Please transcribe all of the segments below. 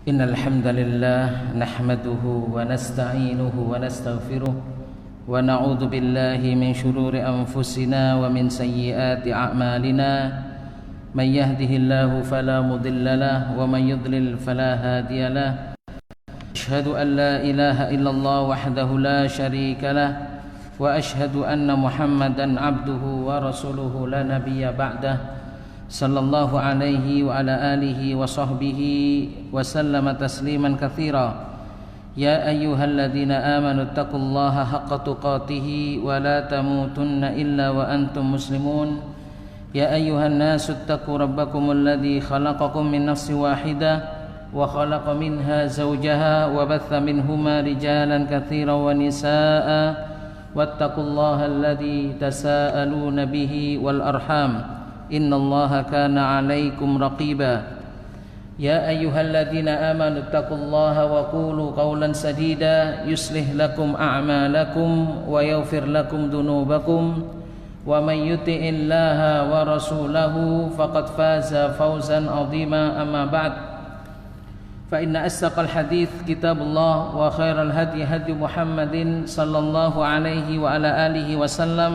إن الحمد لله نحمده ونستعينه ونستغفره ونعوذ بالله من شرور أنفسنا ومن سيئات أعمالنا من يهده الله فلا مضل له ومن يضلل فلا هادي له أشهد أن لا إله إلا الله وحده لا شريك له وأشهد أن محمدا عبده ورسوله لا نبي بعده صلى الله عليه وعلى آله وصحبه وسلم تسليما كثيرا يا أيها الذين آمنوا اتقوا الله حق تقاته ولا تموتن إلا وأنتم مسلمون يا أيها الناس اتقوا ربكم الذي خلقكم من نفس واحدة وخلق منها زوجها وبث منهما رجالا كثيرا ونساء واتقوا الله الذي تساءلون به والأرحام إن الله كان عليكم رقيبا يا أيها الذين آمنوا اتقوا الله وقولوا قولا سديدا يصلح لكم أعمالكم ويغفر لكم ذنوبكم ومن يطع الله ورسوله فقد فاز فوزا عظيما أما بعد فإن أصدق الحديث كتاب الله وخير الهدي هدي محمد صلى الله عليه وعلى آله وسلم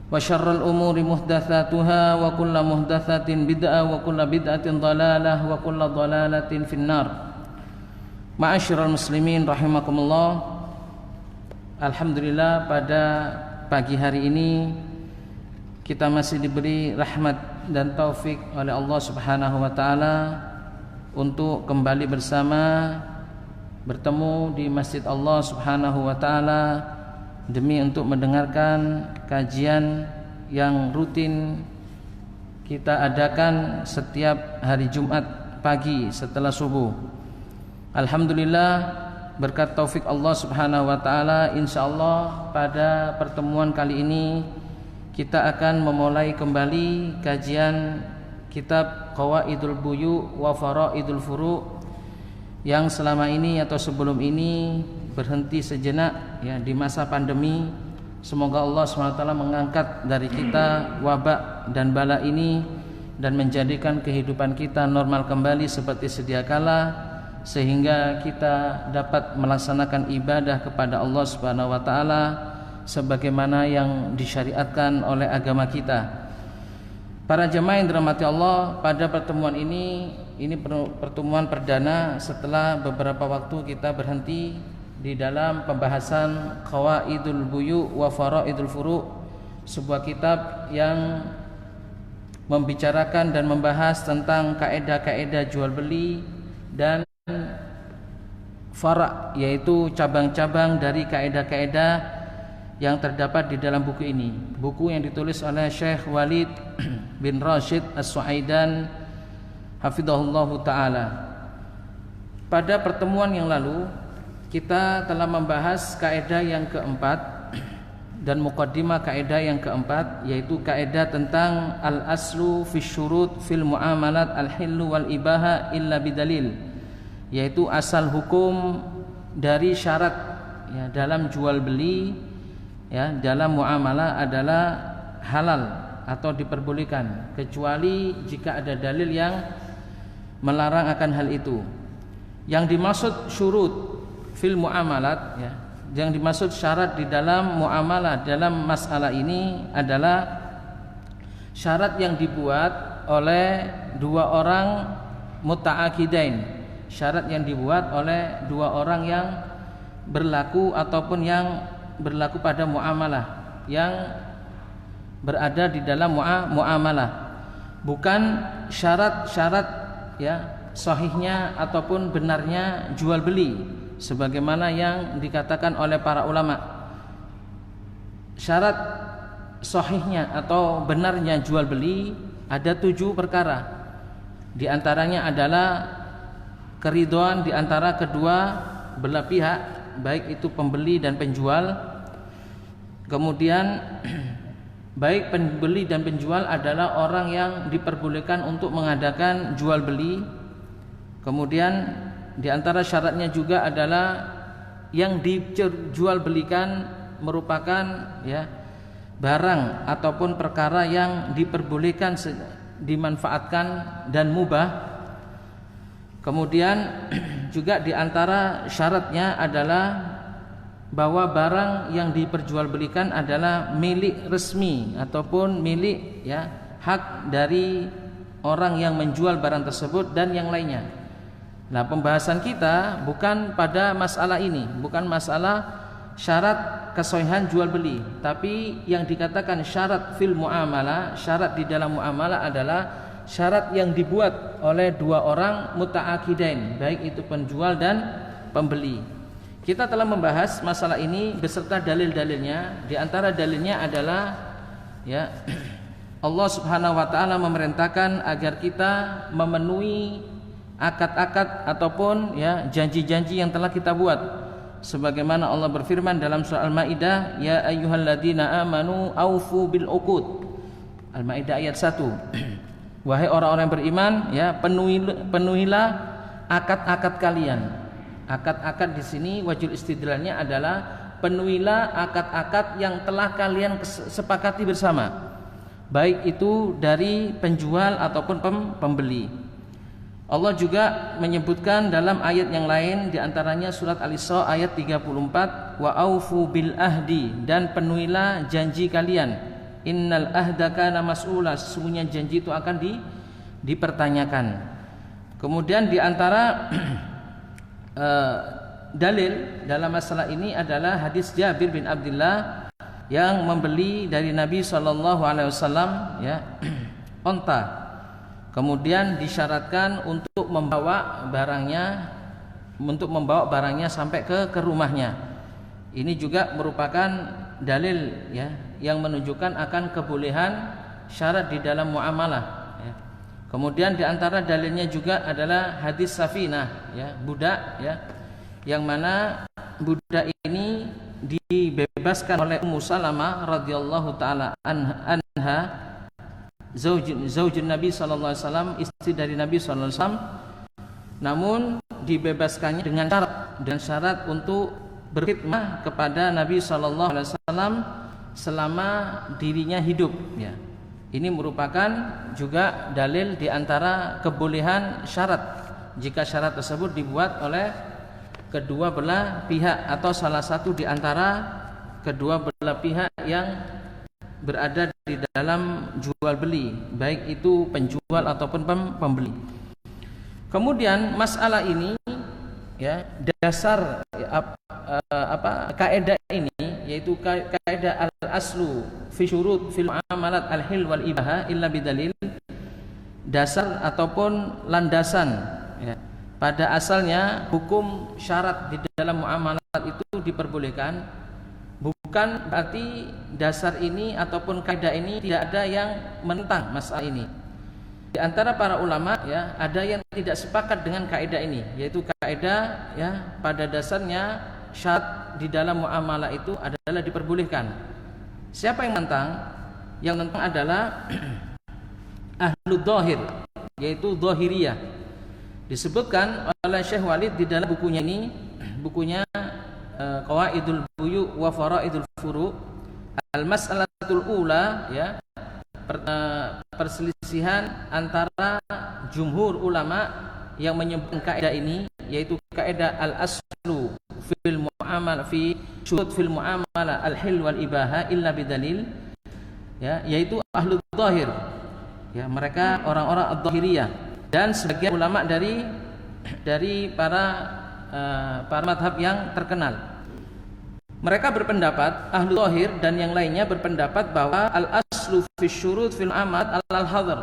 وشر الأمور محدثاتها وكل محدثة بدعة وكل بدعة ضلالة وكل ضلالة في النار. Ma'asyiral muslimin rahimakumullah. Alhamdulillah pada pagi hari ini kita masih diberi rahmat dan taufik oleh Allah Subhanahu wa taala untuk kembali bersama bertemu di Masjid Allah Subhanahu wa taala demi untuk mendengarkan kajian yang rutin kita adakan setiap hari Jumat pagi setelah subuh. Alhamdulillah berkat taufik Allah Subhanahu wa taala, insyaallah pada pertemuan kali ini kita akan memulai kembali kajian kitab Qawaidul Buyu wa Faraidul Furu yang selama ini atau sebelum ini berhenti sejenak ya di masa pandemi. Semoga Allah SWT mengangkat dari kita wabak dan bala ini dan menjadikan kehidupan kita normal kembali seperti sedia kala, sehingga kita dapat melaksanakan ibadah kepada Allah Subhanahu wa taala sebagaimana yang disyariatkan oleh agama kita. Para jemaah yang dirahmati Allah, pada pertemuan ini pertemuan perdana setelah beberapa waktu kita berhenti di dalam pembahasan Qawaidul Buyu wa Faraidul Furu, sebuah kitab yang membicarakan dan membahas tentang kaidah-kaidah jual beli dan fara', yaitu cabang-cabang dari kaidah-kaidah yang terdapat di dalam buku ini. Buku yang ditulis oleh Syekh Walid bin Rashid As-Suaidan hafizahullahu taala. Pada pertemuan yang lalu kita telah membahas kaidah yang keempat dan muqaddimah kaidah yang keempat, yaitu kaidah tentang al-aslu fi syurut fil muamalat al-hillu wal ibaha illa bidalil, yaitu asal hukum dari syarat ya dalam jual beli ya dalam muamalah adalah halal atau diperbolehkan kecuali jika ada dalil yang melarang akan hal itu. Yang dimaksud syurut fil muamalat ya, yang dimaksud syarat di dalam muamalah dalam masalah ini adalah syarat yang dibuat oleh dua orang muta'akidain, syarat yang dibuat oleh dua orang yang berlaku ataupun yang berlaku pada muamalah, yang berada di dalam muamalah, bukan syarat-syarat ya sahihnya ataupun benarnya jual beli sebagaimana yang dikatakan oleh para ulama. Syarat sahihnya atau benarnya jual beli ada 7 perkara. Di antaranya adalah keridhaan di antara kedua belah pihak, baik itu pembeli dan penjual. Kemudian baik pembeli dan penjual adalah orang yang diperbolehkan untuk mengadakan jual beli. Kemudian di antara syaratnya juga adalah yang dijual belikan merupakan ya barang ataupun perkara yang diperbolehkan dimanfaatkan dan mubah. Kemudian juga di antara syaratnya adalah bahwa barang yang diperjualbelikan adalah milik resmi ataupun milik hak dari orang yang menjual barang tersebut dan yang lainnya. Nah, pembahasan kita bukan pada masalah ini, bukan masalah syarat kesohihan jual beli, tapi yang dikatakan syarat fil muamalah, syarat di dalam muamalah adalah syarat yang dibuat oleh dua orang muta'akidain, baik itu penjual dan pembeli. Kita telah membahas masalah ini beserta dalil-dalilnya. Di antara dalilnya adalah Allah Subhanahu wa taala memerintahkan agar kita memenuhi akad-akad ataupun janji-janji yang telah kita buat. Sebagaimana Allah berfirman dalam surah Al-Maidah, ya ayyuhalladzina amanu aufu bil uqud. Al-Maidah ayat 1. Wahai orang-orang yang beriman, penuhilah akad-akad kalian. Akad-akad di sini wajib istidlalnya adalah penuhilah akad-akad yang telah kalian sepakati bersama, baik itu dari penjual ataupun pembeli. Allah juga menyebutkan dalam ayat yang lain, di antaranya surat Al-Isra ayat 34, wa aufu bil ahdi, dan penuhilah janji kalian. Innal ahda kana mas'ula, sesungguhnya janji itu akan dipertanyakan. Kemudian di antara dalil dalam masalah ini adalah hadis Jabir bin Abdullah yang membeli dari Nabi SAW onta, kemudian disyaratkan untuk membawa barangnya sampai ke rumahnya. Ini juga merupakan dalil yang menunjukkan akan kebolehan syarat di dalam muamalah. Kemudian di antara dalilnya juga adalah hadis Safinah, budak, yang mana budak ini dibebaskan oleh Ummu Salamah radhiyallahu taala anha, zaujun Nabi sallallahu alaihi wasallam, istri dari Nabi sallallahu alaihi wasallam. Namun dibebaskannya dengan syarat untuk berkhidmah kepada Nabi sallallahu alaihi wasallam selama dirinya hidup. Ini merupakan juga dalil di antara kebolehan syarat jika syarat tersebut dibuat oleh kedua belah pihak atau salah satu di antara kedua belah pihak yang berada di dalam jual beli, baik itu penjual ataupun pembeli. Kemudian masalah ini dasar kaidah ini, yaitu kaidah al-aslu fi syurut fil muamalat al-hil wal ibaha illa bidalil, dasar ataupun landasan pada asalnya hukum syarat di dalam muamalat itu diperbolehkan, bukan berarti dasar ini ataupun kaidah ini tidak ada yang menentang masalah ini. Di antara para ulama ada yang tidak sepakat dengan kaidah ini, yaitu kaidah pada dasarnya syarat di dalam muamalah itu adalah diperbolehkan. Siapa yang menentang? Yang menentang adalah ahlul dhahir, yaitu dhahiriyah. Disebutkan oleh Syekh Walid di dalam bukunya ini, bukunya Qawaidul Buyu wa Faraidul Furu, al-mas'alatul ula, perselisihan antara jumhur ulama yang menyebutkan kaidah ini, yaitu kaidah al-aslu fil muamalah fi syurut fil muamalah al-hil wal ibaha illa bidalil, yaitu ahlul dhahir, mereka orang-orang ad-dhahiriyah, dan sebagian ulama dari para madhab yang terkenal. Mereka berpendapat, ahlul dhahir dan yang lainnya berpendapat bahwa al-aslu fi syurut fil muamalat al-hadar,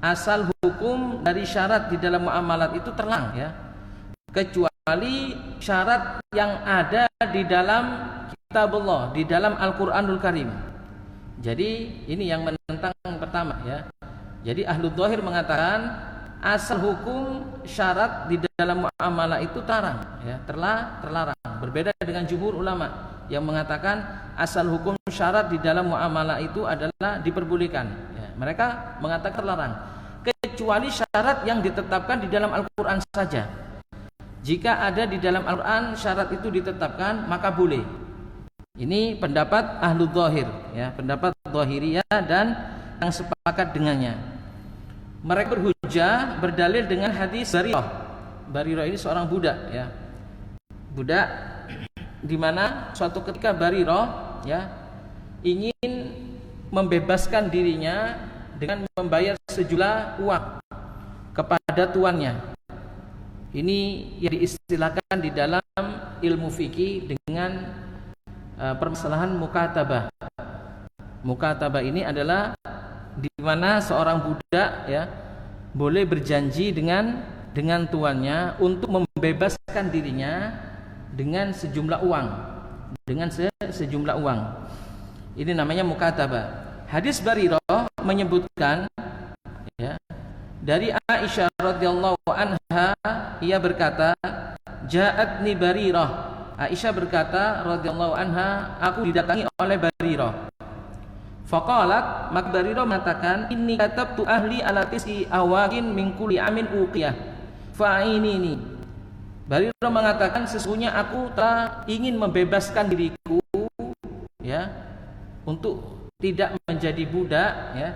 asal hukum dari syarat di dalam muamalat itu terlarang, kecuali syarat yang ada di dalam kitabullah, di dalam Al-Qur'anul Karim. Jadi ini yang menentang pertama, Jadi ahlul dhahir mengatakan asal hukum syarat di dalam muamalah itu terlarang. Berbeda dengan jumhur ulama yang mengatakan asal hukum syarat di dalam muamalah itu adalah diperbolehkan. Mereka mengatakan terlarang, kecuali syarat yang ditetapkan di dalam Al-Quran saja. Jika ada di dalam Al-Quran syarat itu ditetapkan, maka boleh. Ini pendapat ahlul dhahir, pendapat dhahiriyah dan yang sepakat dengannya. Mereka berhujjah berdalil dengan hadis Barirah Bariro ini seorang budak ya. Budak di mana suatu ketika Bariro ya ingin membebaskan dirinya dengan membayar sejumlah uang kepada tuannya. Ini yang diistilahkan di dalam ilmu fikih dengan permasalahan mukatabah. Mukatabah ini adalah di mana seorang budak ya boleh berjanji dengan tuannya untuk membebaskan dirinya dengan sejumlah uang, sejumlah uang. Ini namanya mukatabah. Hadis Barirah menyebutkan ya, dari Aisyah radhiyallahu anha, ia berkata, "Ja'atni Barirah." Aisyah berkata radhiyallahu anha, aku didatangi oleh Barirah. Faqalat, maka Barirah mengatakan, "Inni katabtu ahli ala tis'i awagin min kulli amin uqiyah. Fa'inini." Barirah mengatakan, sesungguhnya aku telah ingin membebaskan diriku ya untuk tidak menjadi budak ya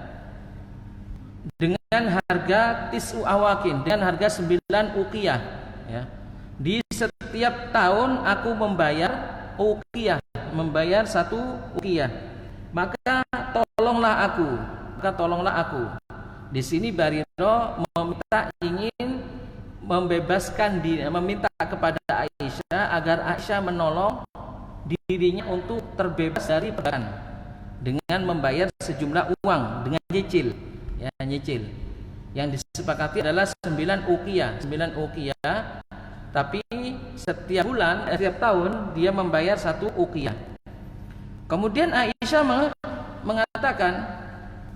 dengan harga tis'u awakin, dengan harga 9 uqiyah ya. Di setiap tahun aku membayar uqiyah, membayar 1 uqiyah. Maka tolonglah aku. Di sini Barirah ingin membebaskan diri, meminta kepada Aisyah agar Aisyah menolong dirinya untuk terbebas dari perbudakan dengan membayar sejumlah uang dengan nyicil. Ya, nyicil. Yang disepakati adalah 9 uqiyah, tapi setiap bulan, setiap tahun dia membayar 1 uqiyah. Kemudian Aisyah mengatakan,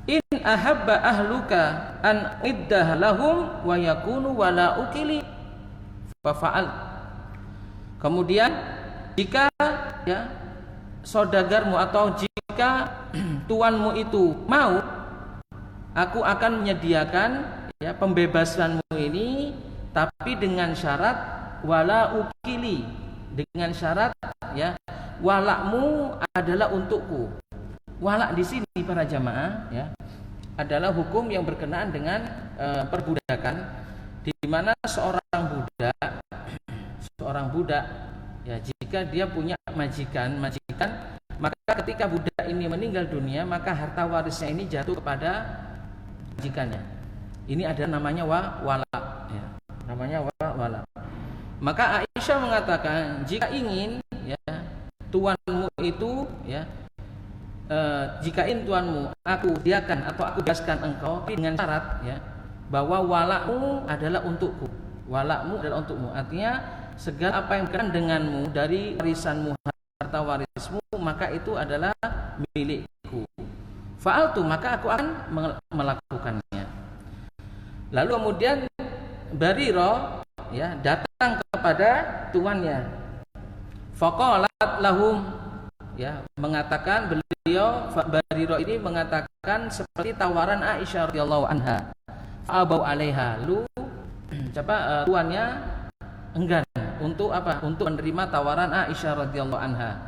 "In ahabba ahluka an iddah lahum wa yakunu wala ukili fa fa'al." Kemudian jika ya saudagarmu atau jika tuanmu itu mau, aku akan menyediakan ya pembebasanmu ini, tapi dengan syarat wala ukili, dengan syarat ya walakmu adalah untukku. Walak di sini para jamaah ya adalah hukum yang berkenaan dengan perbudakan, di mana seorang budak ya jika dia punya majikan, maka ketika budak ini meninggal dunia, maka harta warisnya ini jatuh kepada majikannya. Ini ada namanya walak ya. Namanya walak. Maka Aisyah mengatakan, jika ingin ya tuanmu itu ya jika tuanmu aku diakan atau aku bebaskan engkau dengan syarat ya bahwa walakmu adalah untukku. Walakmu adalah untukmu. Artinya segala apa yang berkaitan denganmu dari warisanmu, harta warismu, maka itu adalah milikku. Fa'altu, maka aku akan melakukannya. Lalu kemudian Barirah ya datang kepada tuannya. Faqalat lahum, ya mengatakan, beliau Barirah ini mengatakan seperti tawaran Aisyah radhiyallahu anha. Abau alaiha, lu tuannya enggan untuk apa? Untuk menerima tawaran Aisyah radhiyallahu anha.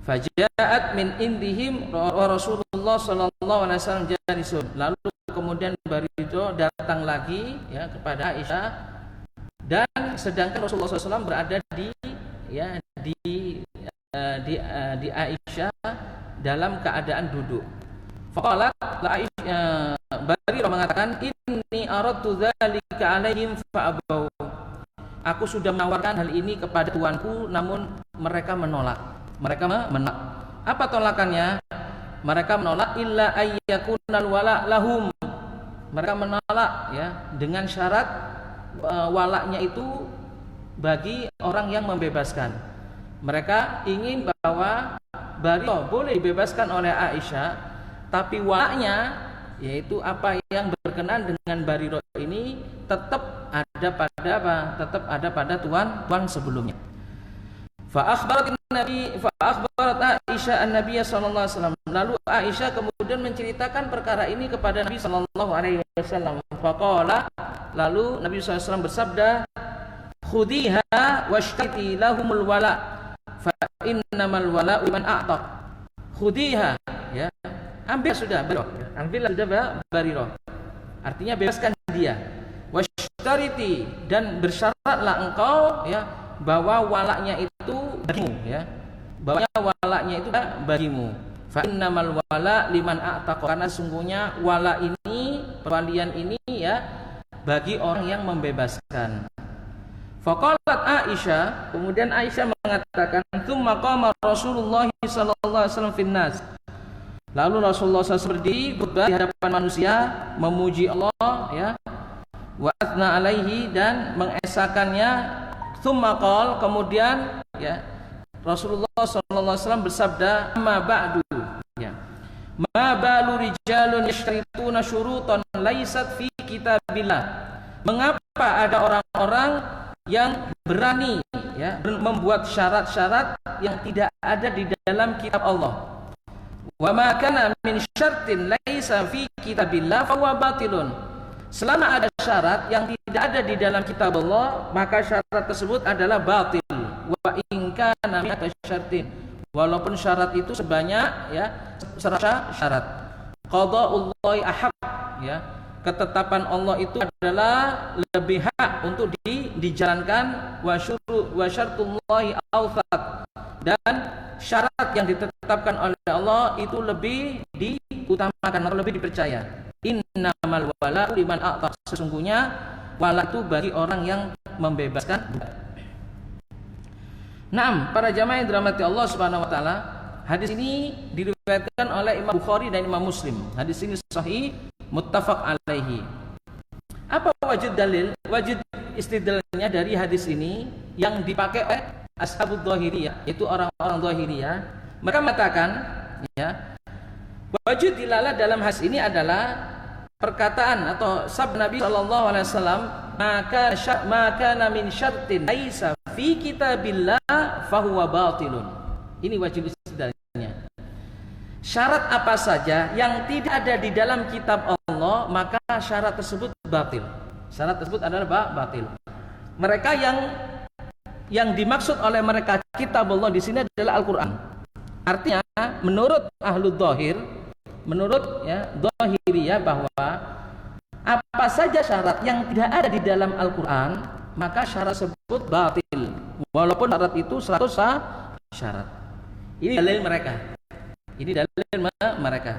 Faja'at min indihim wa Rasulullah sallallahu alaihi wasallam jalisun. Lalu kemudian Barirah datang lagi ya kepada Aisyah, dan sedangkan Rasulullah SAW berada di Aisyah dalam keadaan duduk. Faqalat Barirah mengatakan, inni aradtu dzalika alaihim fa'abau. Aku sudah menawarkan hal ini kepada tuanku, namun mereka menolak. Apa tolakannya? Mereka menolak illa ayyakunal wala lahum. Mereka menolak ya dengan syarat walaknya itu bagi orang yang membebaskan. Mereka ingin bahwa Barirah boleh dibebaskan oleh Aisyah, tapi walaknya, yaitu apa yang berkenaan dengan Barirah ini tetap ada pada tuan sebelumnya. Fa akhbarat Aisyah an-Nabiy sallallahu alaihi wasallam. Lalu Aisyah kemudian menceritakan perkara ini kepada Nabi sallallahu alaihi wasallam. Faqala, lalu Nabi sallallahu alaihi wasallam bersabda, "Khudiha washtati lahumul wala fa innamal wala'u liman a'taq." Khudiha, ya. Ambil sudah Barirah. Artinya bebaskan dia. Washtariti, dan bersyarat bersyaratlah engkau ya bahwa walaknya itu bagimu ya. Bahwa walaknya itu bagimu. Fa innamal wala liman a'taqa, karena sungguhnya wala ini, perwalian ini ya bagi orang yang membebaskan. Faqalat Aisyah, kemudian Aisyah mengatakan, "Tsumma qama Rasulullah sallallahu alaihi wasallam finnas." Lalu Rasulullah SAW berdiri khutbah di hadapan manusia, memuji Allah ya, wa athna alaihi, dan mengesakannya. Tsumma qala, kemudian ya Rasulullah SAW bersabda, "Amma ba'du ya, ma balu rijalun yashtarituna syurutan laysat fi kitabillah." Mengapa ada orang-orang yang berani ya membuat syarat-syarat yang tidak ada di dalam kitab Allah? Wa ma kana min syartin laisa fi kitabillah fa huwa batilun. Selama ada syarat yang tidak ada di dalam kitab Allah, maka syarat tersebut adalah batil. Wa in kana min syartin, walaupun syarat itu sebanyak ya 100 syarat. Qada'ullahi ahaq ya, ketetapan Allah itu adalah lebih hak untuk dijalankan. Wa syartullahi awthaq, dan syarat yang ditetapkan oleh Allah itu lebih diutamakan atau lebih dipercaya. Innamal wala liman a'taq, sesungguhnya wala itu bagi orang yang membebaskan. Naam, para jamaah yang dirahmati Allah Subhanahu wa taala, hadis ini diriwayatkan oleh Imam Bukhari dan Imam Muslim. Hadis ini sahih, muttafaq alaihi. Apa wajib dalil, wajib istidlalnya dari hadis ini yang dipakai oleh ashabud dhahiriyah, yaitu orang-orang dhahiriyah? Mereka mengatakan ya, wajib dilalah dalam hadis ini adalah perkataan atau sabda Nabi sallallahu alaihi wasallam, maka min syartin laisa fi kitabillah fahuwa batilun. Ini wajib istidlalnya. Syarat apa saja yang tidak ada di dalam kitab Allah, maka syarat tersebut batil. Syarat tersebut adalah batil. Mereka yang dimaksud oleh mereka kitab Allah di sini adalah Al-Qur'an. Artinya menurut ahlu dhahir, menurut ya dhahiriyah, bahwa apa saja syarat yang tidak ada di dalam Al-Qur'an, maka syarat tersebut batil, walaupun syarat itu 100 syarat. Ini dalil mereka. Ini dalil mereka.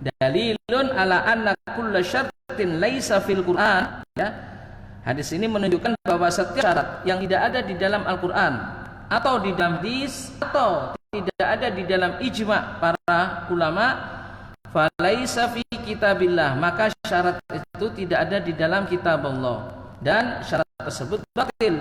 Dalilun ala anna kulla syartin laisa fil Qur'an ya. Hadis ini menunjukkan bahwa setiap syarat yang tidak ada di dalam Al-Qur'an atau di dalam hadis atau tidak ada di dalam ijma' para ulama, falaisa fi kitabillah, maka syarat itu tidak ada di dalam kitab Allah dan syarat tersebut batil.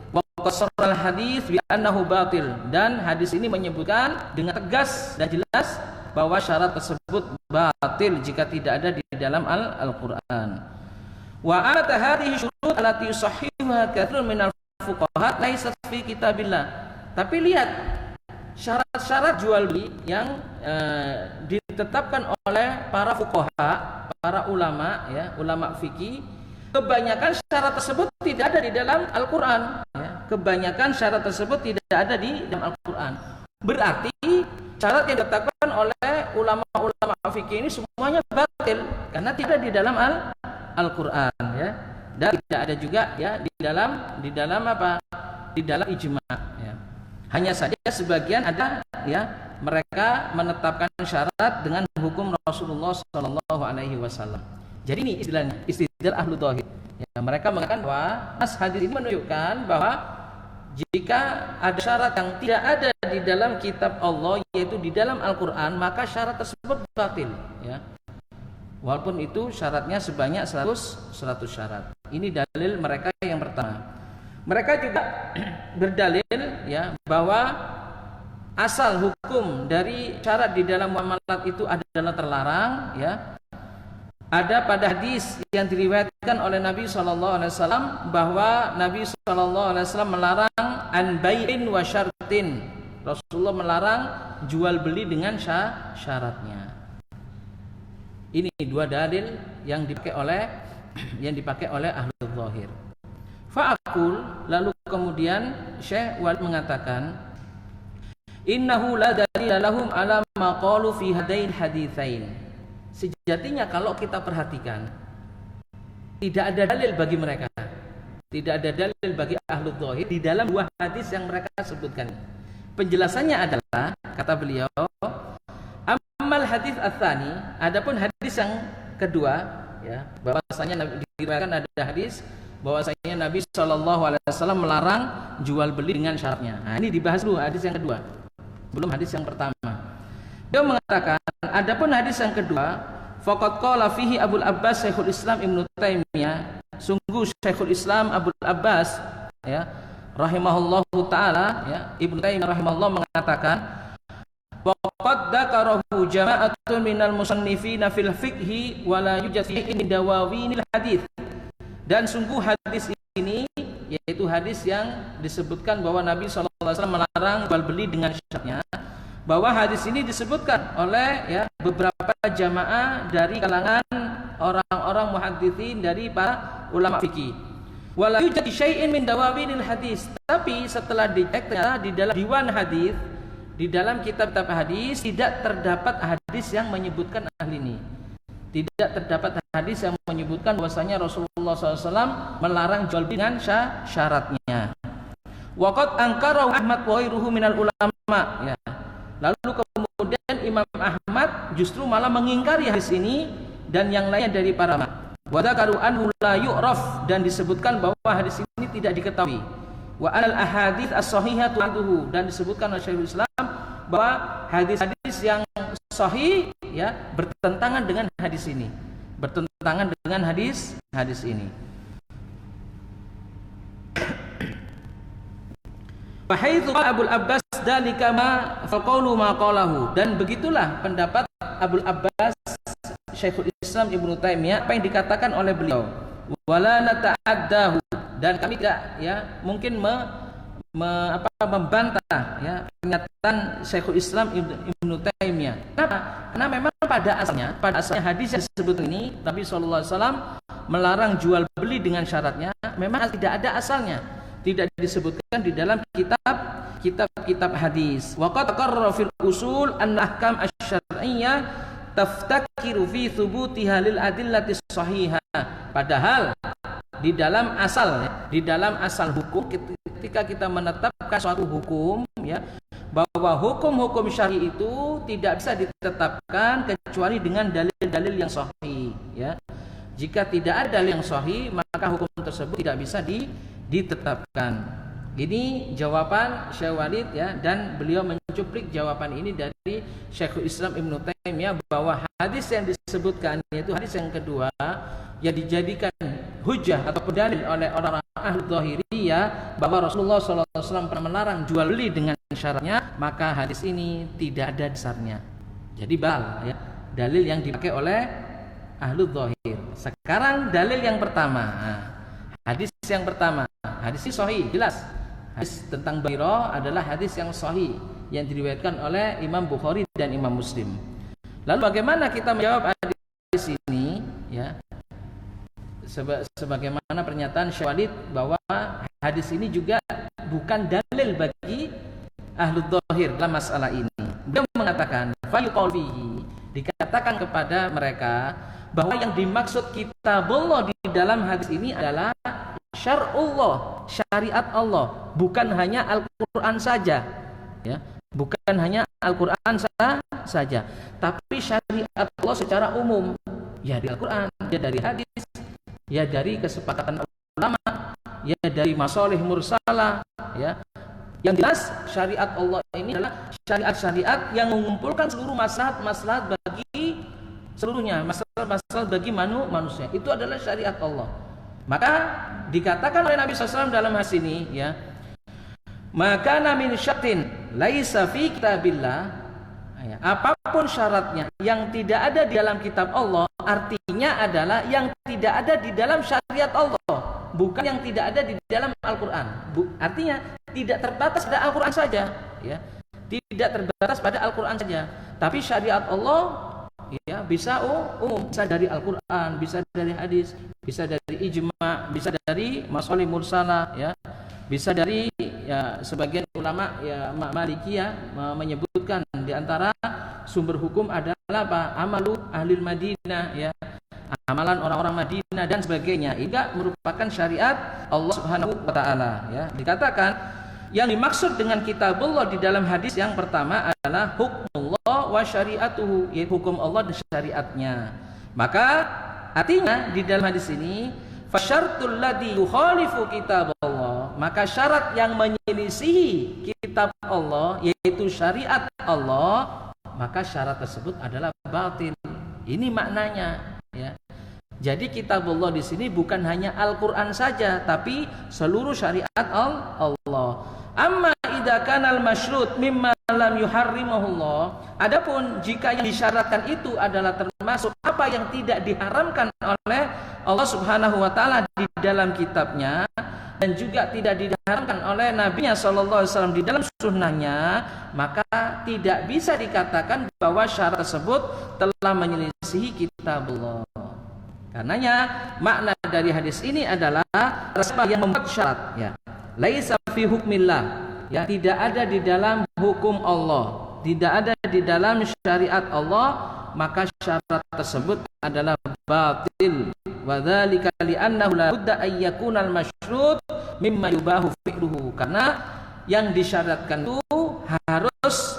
Wa qasarul hadis bi annahu batil, dan hadis ini menyebutkan dengan tegas dan jelas bahwa syarat tersebut batil jika tidak ada di dalam Al-Qur'an. Wa amat hadhihi syurut allati yusahhihuha katsirun minal fuqaha laysat fi kitabillah. Tapi lihat syarat-syarat jual beli yang ditetapkan oleh para fuqaha, para ulama ya, ulama fikih, kebanyakan syarat tersebut tidak ada di dalam Al-Qur'an ya. Kebanyakan syarat tersebut tidak ada di dalam Al-Qur'an. Berarti syarat yang ditetapkan oleh ulama-ulama fikih ini semuanya batil karena tidak di dalam Al-Qur'an ya. Dan tidak ada juga ya di dalam apa? Di dalam ijma' ya. Hanya saja sebagian ada ya, mereka menetapkan syarat dengan hukum Rasulullah sallallahu alaihi wasallam. Jadi ini istilahnya istidlal ahlu dhahir. Ya, mereka mengatakan bahwa hadis ini menunjukkan bahwa jika ada syarat yang tidak ada di dalam kitab Allah, yaitu di dalam Al-Qur'an, maka syarat tersebut batil ya. Walaupun itu syaratnya sebanyak 100 syarat. Ini dalil mereka yang pertama. Mereka juga berdalil ya bahwa asal hukum dari syarat di dalam muamalat itu adalah terlarang ya. Ada pada hadis yang diriwayatkan oleh Nabi SAW bahwa Nabi SAW melarang an bai'in wa syartin. Rasulullah melarang jual beli dengan syaratnya. Ini dua dalil yang dipakai oleh ahlu dhahir. Fa'akul, lalu kemudian Syekh Walid mengatakan, innahu la dalila lahum ala ma qalu fi hadain haditsain. Sejatinya kalau kita perhatikan, tidak ada dalil bagi mereka Tidak ada dalil bagi ahlu dzahir di dalam dua hadis yang mereka sebutkan. Penjelasannya adalah, kata beliau, amal hadis ats-tsani, adapun hadis yang kedua, ya, bahwasanya diriwayatkan ada hadis bahwasanya Nabi SAW melarang jual beli dengan syaratnya. Nah, ini dibahas dulu hadis yang kedua, belum hadis yang pertama. Dia mengatakan, adapun hadis yang kedua, faqad qala fihi Abul Abbas Syekhul Islam Ibnu Taimiyah, sungguh Syekhul Islam Abul Abbas, ya, rahimahullahu taala, ya, Ibnu Taimiyah rahimahullah mengatakan, waqad dzakarahu jama'atun minal musannifina fil fiqhi wa la yujad fihi min dawawinil hadits. Dan sungguh hadis ini, yaitu hadis yang disebutkan bahwa Nabi SAW melarang jual beli dengan syaratnya, bahwa hadis ini disebutkan oleh, ya, beberapa jamaah dari kalangan orang-orang muhadditsin, dari para ulama fikih. Wala yujad syai'in min dawawinil hadis. Tapi setelah dicek, ternyata di dalam diwan hadis, di dalam kitab-kitab hadis tidak terdapat hadis yang menyebutkan hal ini. Tidak terdapat hadis yang menyebutkan bahwasanya Rasulullah SAW melarang jual beli dengan syaratnya. Waqad angkarahu Ahmad wa ghairuhu minal ulama, ya. Lalu kemudian Imam Ahmad justru malah mengingkari hadis ini dan yang lainnya dari para ulama. Wa dzakaru anhu la yu'raf, dan disebutkan bahwa hadis ini tidak diketahui. Wa al ahadits as-sahihatu anhu, dan disebutkan oleh Syekhul Islam bahwa hadis-hadis yang sahih, ya, bertentangan dengan hadis ini, bertentangan dengan hadis ini. Fa haitsu Abul Abbas dzalika ma faqulu ma qalahu, dan begitulah pendapat Abul Abbas Syekhul Islam Ibnu Taimiyah apa yang dikatakan oleh beliau. Wala nata'addahu, dan kami tidak, ya, mungkin membantah, ya, pernyataan Syekhul Islam Ibnu Taimiyah. Kenapa? Karena memang pada asalnya hadis yang disebut ini Nabi SAW melarang jual beli dengan syaratnya memang tidak ada asalnya, tidak disebutkan di dalam kitab hadis. Wa qad qarrara fil usul an ahkam asy-syar'iyyah taftakiru fi thubutiha lil adillati shahihah. Padahal di dalam asal hukum, ketika kita menetapkan suatu hukum, ya, bahwa hukum-hukum syar'i itu tidak bisa ditetapkan kecuali dengan dalil-dalil yang sahih, ya. Jika tidak ada dalil yang sahih, maka hukum tersebut tidak bisa ditetapkan. Ini jawaban Syekh Walid, ya, dan beliau mencuplik jawaban ini dari Syekhul Islam Ibnu Taimiyah bahwa hadis yang disebutkan, yaitu hadis yang kedua, yang dijadikan hujah atau dalil oleh orang-orang ahli dzahiriyah bahwa Rasulullah SAW pernah melarang jual beli dengan syaratnya, maka hadis ini tidak ada dasarnya. Jadi ya, dalil yang dipakai oleh ahli dzahir. Sekarang dalil yang pertama. Hadis yang pertama, hadis ini sahih, jelas. Hadis tentang Bairo adalah hadis yang sahih yang diriwayatkan oleh Imam Bukhari dan Imam Muslim. Lalu bagaimana kita menjawab hadis ini, ya? Sebagaimana pernyataan Syekh Walid bahwa hadis ini juga bukan dalil bagi ahlu dzahir dalam masalah ini. Dia mengatakan, fayuqal fihi, dikatakan kepada mereka bahwa yang dimaksud kitabullah di dalam hadis ini adalah syar'ullah, syariat Allah, bukan hanya Al-Qur'an saja, ya. Bukan hanya Al-Qur'an saja, tapi syariat Allah secara umum, ya, dari Al-Qur'an, ya, dari hadis, ya, dari kesepakatan ulama, ya, dari masalih mursalah, ya. Yang jelas syariat Allah ini adalah syariat-syariat yang mengumpulkan seluruh maslahat bagi seluruhnya, masalah bagi manusia. Itu adalah syariat Allah. Maka dikatakan oleh Nabi SAW dalam hadis ini, ya, maka min syartin laisa fi kitabillah, ya, apapun syaratnya yang tidak ada di dalam kitab Allah, artinya adalah yang tidak ada di dalam syariat Allah, bukan yang tidak ada di dalam Al-Quran. Artinya tidak terbatas pada Al-Quran saja, ya, tidak terbatas pada Al-Quran saja, tapi syariat Allah, ya, bisa umum, bisa dari Al-Quran, bisa dari hadis, bisa dari ijma', bisa dari masalih mursalah, ya, bisa dari, ya, sebagian ulama, ya, Malikiyah menyebutkan di antara sumber hukum adalah apa? Amalu ahlil Madinah, ya, amalan orang-orang Madinah dan sebagainya. Ini merupakan syariat Allah Subhanahu wa taala, ya. Dikatakan yang dimaksud dengan kitabullah di dalam hadis yang pertama adalah hukmullah wa syariatuhu, yaitu hukum Allah dan syariatnya. Maka artinya di dalam hadis ini fasyartul ladzi yukhalifu kitaballah, maka syarat yang menyelisihi kitab Allah yaitu syariat Allah, maka syarat tersebut adalah batil. Ini maknanya, ya. Jadi kitabullah di sini bukan hanya Al-Qur'an saja, tapi seluruh syariat Allah. Amma idza kana al-masyrut mimma lam yuharrimahullah. Adapun jika yang disyaratkan itu adalah termasuk apa yang tidak diharamkan oleh Allah Subhanahu wa taala di dalam kitabnya dan juga tidak diharamkan oleh Nabi-Nya sallallahu alaihi wasallam di dalam sunnahnya, maka tidak bisa dikatakan bahwa syarat tersebut telah menyelisihi kitabullah. Karenanya makna dari hadis ini adalah siapa yang membuat syarat, ya, laisa fi hukmillah, ya, tidak ada di dalam hukum Allah, tidak ada di dalam syariat Allah, maka syarat tersebut adalah batil. Wa dzalika li'annahu la budda ay yakuna al-masyrut mimma yubahu fi'luhu, karena yang disyaratkan itu harus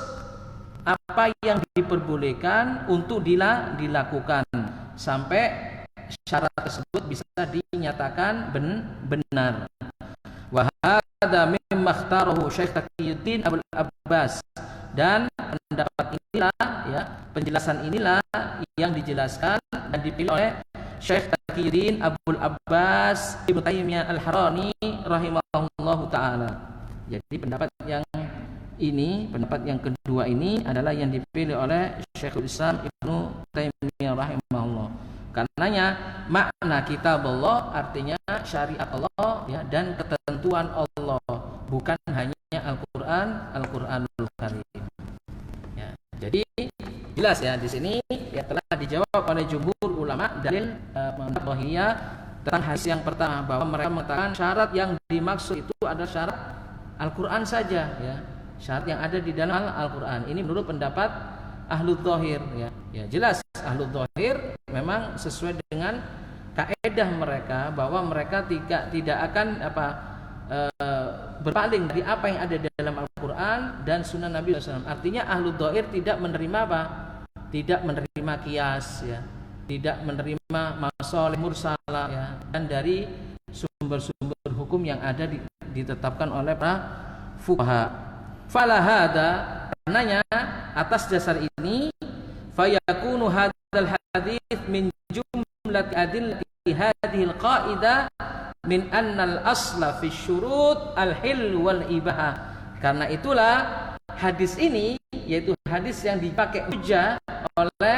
apa yang diperbolehkan untuk dilakukan sampai syarat tersebut bisa dinyatakan benar. Wa hadza mimma ikhtarahu Syekh Taqiyuddin Abul Abbas, dan pendapat inilah, ya, penjelasan inilah yang dijelaskan dan dipilih oleh Syekh Taqiyuddin Abul Abbas Ibnu Taimiyah Al-Harrani rahimahullahu taala. Jadi pendapat yang kedua ini adalah yang dipilih oleh Syekhul Islam Ibnu Taimiyah rahimahullah. Karenanya makna kitabullah artinya syariat Allah, ya, dan ketentuan Allah, bukan hanya Al-Qur'anul Karim. Ya, jadi jelas, ya, di sini, ya, telah dijawab oleh jumhur ulama dalil Dhahiriyah tentang hadis yang pertama, bahwa mereka mengatakan syarat yang dimaksud itu adalah syarat Al-Qur'an saja, ya, syarat yang ada di dalam Al-Qur'an. Ini menurut pendapat Ahlul Dhahir, ya. Ya, jelas Ahlul Dhahir memang sesuai dengan kaedah mereka bahwa mereka tidak akan berpaling dari apa yang ada di dalam Al-Qur'an dan Sunnah Nabi SAW. Artinya Ahlul Dhahir tidak menerima tidak menerima qiyas, ya, tidak menerima masalih mursalah, ya, dan dari sumber-sumber hukum yang ada ditetapkan oleh para fuqaha. Falahada, karenanya atas dasar ini fayakunu hadzal hadits min jumlati adillati hadhil qaidah min annal asla fi syurut al-hil wal ibahah. Karena itulah hadis ini, yaitu hadis yang dipakai hujjah oleh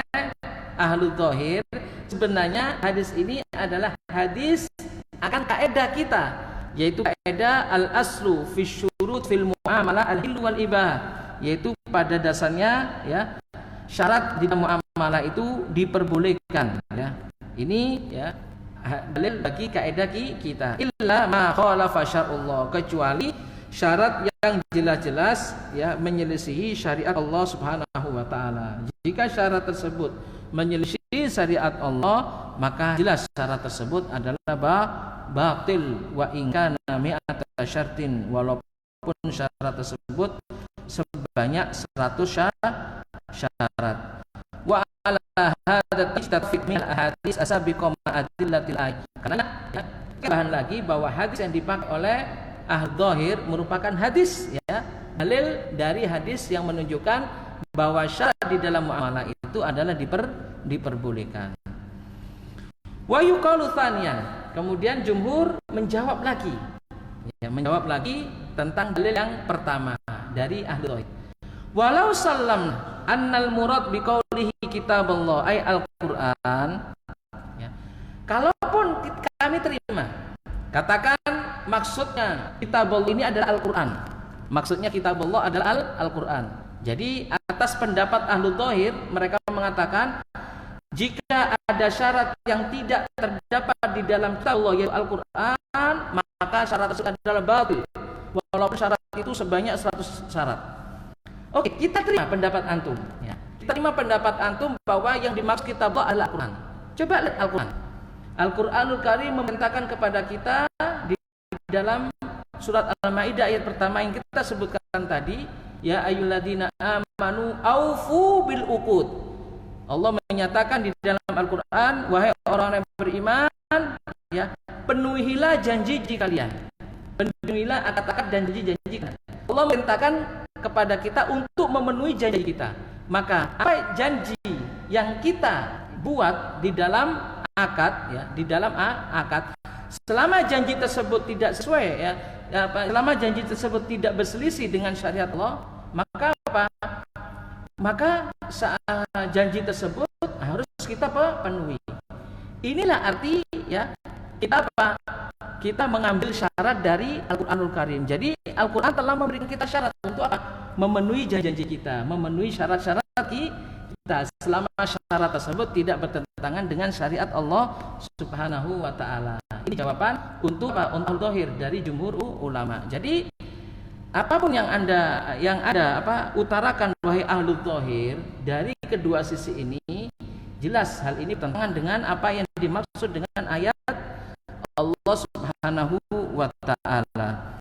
Ahlul Dhahir, sebenarnya hadis ini adalah hadis akan kaedah kita, yaitu kaedah al-aslu fi syurut fil muamalah al-hil wal ibahah, yaitu pada dasarnya, ya, syarat di dalam muamalah itu diperbolehkan, ya. Ini, ya, dalil bagi kaidah kita. Illa ma khalafa syar'ullah, kecuali syarat yang jelas-jelas, ya, menyelisihi syariat Allah Subhanahu wa taala. Jika syarat tersebut menyelisihi syariat Allah, maka jelas syarat tersebut adalah batil, wa in kana mi'ata syartin, walaupun syarat tersebut sebanyak 100 syarat. Wa ala hadza tafiq min hadis asabiqam adillatil ayat. Karena, ya, bahan lagi bahwa hadis yang dipakai oleh Ahlul Dhahir merupakan hadis, ya, dalil dari hadis yang menunjukkan bahwa syarat di dalam muamalah itu adalah diperbolehkan. Wa yuqalu tsaniyan, kemudian jumhur menjawab lagi, ya, tentang dalil yang pertama dari Ahlul Dhahir. Walau sallam annal murad biqaulihi kitaballah ay al-Qur'an, ya, kalaupun kami terima, katakan maksudnya kitabullah ini adalah Al-Qur'an, maksudnya kitabullah adalah Al-Qur'an. Jadi atas pendapat Ahlul Dhahir, mereka mengatakan jika ada syarat yang tidak terdapat di dalam kitabullah yaitu Al-Qur'an, maka syarat tersebut adalah batil, walaupun syarat itu sebanyak 100 syarat. Oke, kita terima pendapat antum, ya. Kita terima pendapat antum bahwa yang dimaksud kitabullah adalah Al-Qur'an. Coba lihat Al-Quran. Al-Quranul Karim memerintahkan kepada kita di dalam surat Al-Maidah ayat pertama yang kita sebutkan tadi, ya ayyuhalladzina amanu aufu bil uqud. Allah menyatakan di dalam Al-Quran, wahai orang yang beriman, ya, penuhilah janji kalian. Penuhilah akad-akad dan janji-janji kalian. Allah memerintahkan kepada kita untuk memenuhi janji kita. Maka apa janji yang kita buat di dalam akad, ya, di dalam akad, selama janji tersebut tidak sesuai, ya, selama janji tersebut tidak berselisih dengan syariat Allah, maka apa? Maka janji tersebut harus kita penuhi. Inilah arti, ya, kita apa? Kita mengambil syarat dari Al-Quranul Karim. Jadi Al-Quran telah memberikan kita syarat untuk apa? Memenuhi janji kita, memenuhi syarat-syarat kita, selama syarat tersebut tidak bertentangan dengan syariat Allah Subhanahu wa taala. Ini jawaban untuk al-dhahir dari jumhur ulama. Jadi apapun yang ada utarakan wahai ahlul dhahir dari kedua sisi ini, jelas hal ini bertentangan dengan apa yang dimaksud dengan ayat Allah Subhanahu wa taala.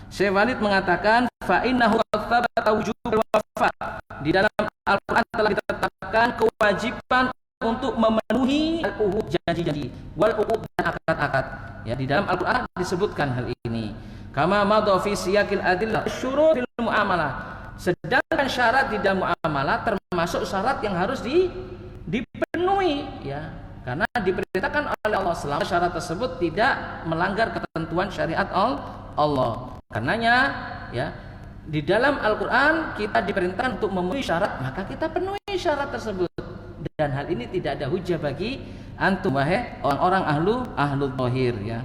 Syekh Walid mengatakan fa innahu tsabata wujubul wafat. Di dalam Al-Qur'an telah ditetapkan kewajiban untuk memenuhi al-uhud, janji-janji, wal uqud, dan akad-akad. Ya, di dalam Al-Qur'an disebutkan hal ini. Kama madha fi siyaqil adillah syurut fil muamalah. Sedangkan syarat di dalam muamalah termasuk syarat yang harus dipenuhi, ya. Karena diperintahkan oleh Allah selama syarat tersebut tidak melanggar ketentuan syariat Allah. Karenanya, ya, di dalam Al-Quran kita diperintahkan untuk memenuhi syarat, maka kita penuhi syarat tersebut. Dan hal ini tidak ada hujah bagi antum wahai orang-orang ahlul dhahir, ya.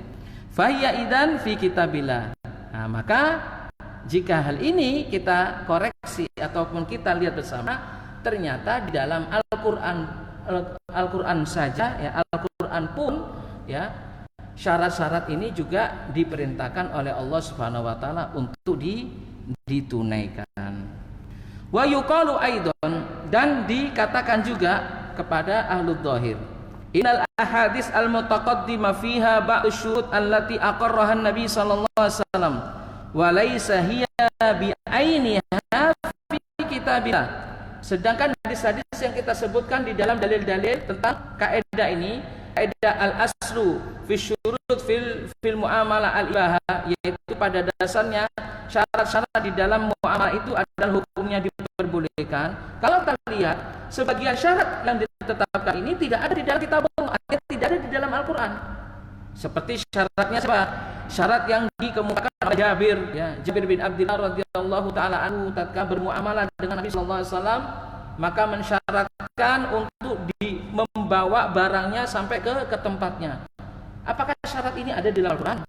Fahiya idzan fi kitabillah. Nah, maka jika hal ini kita koreksi ataupun kita lihat bersama, ternyata di dalam Al-Quran saja, ya, Al-Quran pun, ya, syarat-syarat ini juga diperintahkan oleh Allah Subhanahu wa taala untuk ditunaikan. Wa yuqalu aidan, dan dikatakan juga kepada ahlul dhahir, innal ahadits al-mutaqaddimah fiha ba'd syurut allati aqarraha an-nabi sallallahu alaihi wasallam wa laysa hiya bi ainiha fi kitabillah. Sedangkan hadis-hadis yang kita sebutkan di dalam dalil-dalil tentang kaidah ini, kaidah al-aslu fi syurut fil muamalah al-ibahah, yaitu pada dasarnya syarat-syarat di dalam muamalah itu adalah hukumnya diperbolehkan. Kalau kita lihat sebagian syarat yang ditetapkan ini tidak ada di dalam kitab Allah, artinya tidak ada di dalam Al-Quran. Seperti syaratnya siapa? Syarat yang dikemukakan oleh Jabir, ya, Jabir bin Abdullah radhiyallahu taala anhu tatkala bermuamalah dengan Nabi sallallahu alaihi wasallam, maka mensyaratkan untuk membawa barangnya sampai ke tempatnya. Apakah syarat ini ada di dalam Al-Quran?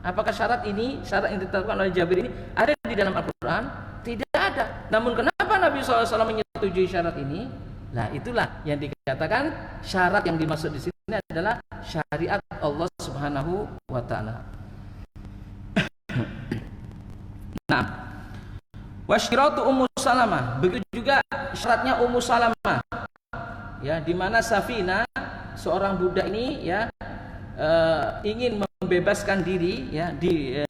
Apakah syarat yang ditetapkan oleh Jabir ini ada di dalam Al-Quran? Tidak ada. Namun kenapa Nabi sallallahu alaihi wasallam menyetujui syarat ini? Nah, itulah yang dikatakan syarat yang dimaksud di sini adalah syariat Allah Subhanahu wa taala. Nah, wasyiratu Ummu Salamah, begitu juga syaratnya Ummu Salamah, ya, di mana Safina, seorang budak ini, ya, ingin membebaskan diri, ya,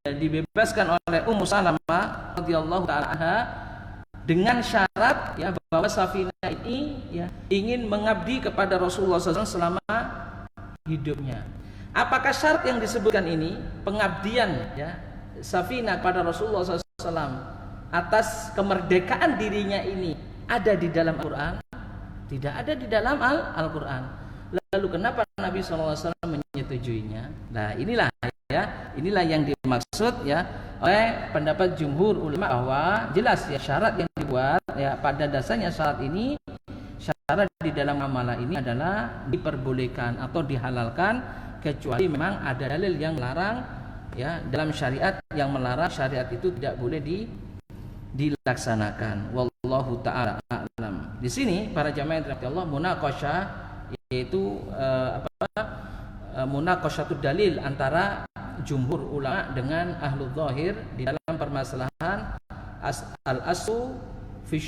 dibebaskan oleh Ummu Salamah radhiyallahu taala anha dengan syarat, ya, bahwa Safina ini, ya, ingin mengabdi kepada Rasulullah SAW selama hidupnya. Apakah syarat yang disebutkan ini, pengabdian, ya, Safina kepada Rasulullah SAW atas kemerdekaan dirinya ini, ada di dalam Al-Quran? Tidak ada di dalam Al-Quran. Lalu kenapa Nabi SAW menyetujuinya? Nah, inilah yang dimaksud, ya, oleh pendapat jumhur ulama, bahwa jelas, ya, syarat yang dibuat, ya, pada dasarnya syarat ini, syarat di dalam amalah ini adalah diperbolehkan atau dihalalkan kecuali memang ada dalil yang melarang, ya, dalam syariat yang melarang syariat itu tidak boleh dilaksanakan. Wallahu taala a'lam. Di sini para jamaah yang dirahmati Allah, munaqasyah, yaitu munaqasyatud dalil antara jumhur ulama dengan ahlul zahir di dalam permasalahan al-aslu fi